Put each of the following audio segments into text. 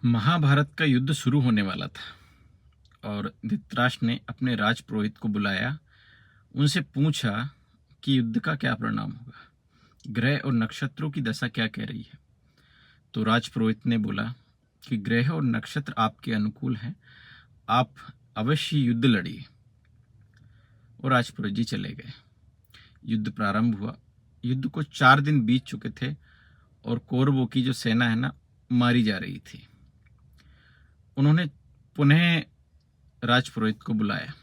महाभारत का युद्ध शुरू होने वाला था और धृतराष्ट्र ने अपने राजपुरोहित को बुलाया। उनसे पूछा कि युद्ध का क्या परिणाम होगा, ग्रह और नक्षत्रों की दशा क्या कह रही है। तो राजपुरोहित ने बोला कि ग्रह और नक्षत्र आपके अनुकूल हैं, आप अवश्य युद्ध लड़िए। और राजपुरोहित जी चले गए। युद्ध प्रारंभ हुआ। युद्ध को 4 दिन बीत चुके थे और कौरवों की जो सेना है ना, मारी जा रही थी। उन्होंने पुनः राजपुरोहित को बुलाया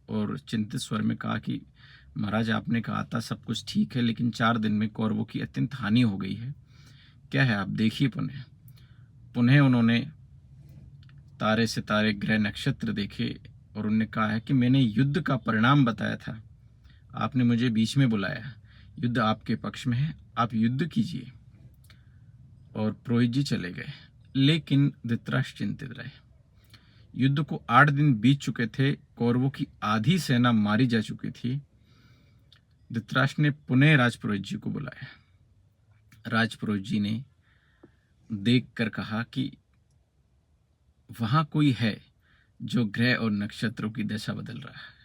और चिंतित स्वर में कहा कि महाराज, आपने कहा था सब कुछ ठीक है, लेकिन 4 दिन में कौरवों की अत्यंत हानि हो गई है। क्या है, आप देखिए। पुनः पुनः उन्होंने तारे सितारे ग्रह नक्षत्र देखे और उन्होंने कहा है कि मैंने युद्ध का परिणाम बताया था, आपने मुझे बीच में बुलाया। युद्ध आपके पक्ष में है, आप युद्ध कीजिए। और पुरोहित जी चले गए, लेकिन धृतराष्ट्र चिंतित रहे। युद्ध को 8 दिन बीत चुके थे, कौरवों की आधी सेना मारी जा चुकी थी। धृतराष्ट्र ने पुनः राजपुरोहित जी को बुलाया। राजपुरोहित जी ने देखकर कहा कि वहां कोई है जो ग्रह और नक्षत्रों की दशा बदल रहा है।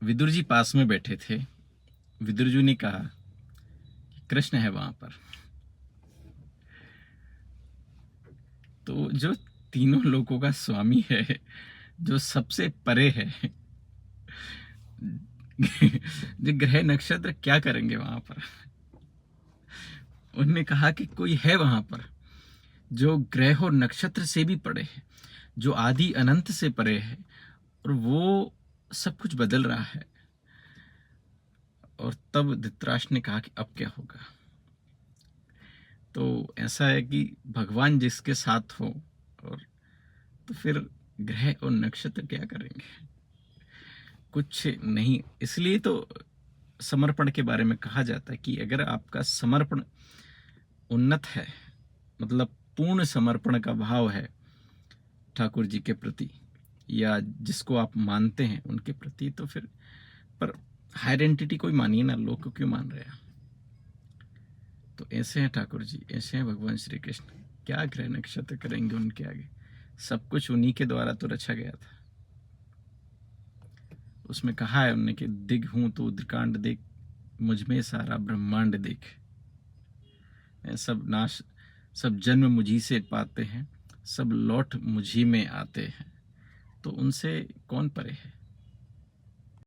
विदुर जी पास में बैठे थे। विदुर जी ने कहा कि कृष्ण है वहां पर। तो जो तीनों लोगों का स्वामी है, जो सबसे परे है, जो ग्रह नक्षत्र क्या करेंगे वहां पर। उन्होंने कहा कि कोई है वहां पर जो ग्रह और नक्षत्र से भी परे है, जो आदि अनंत से परे है, और वो सब कुछ बदल रहा है। और तब धृतराष्ट्र ने कहा कि अब क्या होगा। तो ऐसा है कि भगवान जिसके साथ हो, और तो फिर ग्रह और नक्षत्र क्या करेंगे, कुछ नहीं। इसलिए तो समर्पण के बारे में कहा जाता है कि अगर आपका समर्पण उन्नत है, मतलब पूर्ण समर्पण का भाव है ठाकुर जी के प्रति या जिसको आप मानते हैं उनके प्रति, तो फिर पर हायर एंटिटी कोई मानिए ना, लोग को क्यों मान रहे हैं। तो ऐसे हैं ठाकुर जी, ऐसे हैं भगवान श्री कृष्ण। क्या ग्रह नक्षत्र करेंगे उनके आगे, सब कुछ उन्हीं के द्वारा तो रचा गया था। उसमें कहा है उन्होंने कि दिग हूं तो उद्रकांड देख, मुझ में सारा ब्रह्मांड देख। सब नाश, सब जन्म मुझी से पाते हैं, सब लौट मुझी में आते हैं। तो उनसे कौन परे है।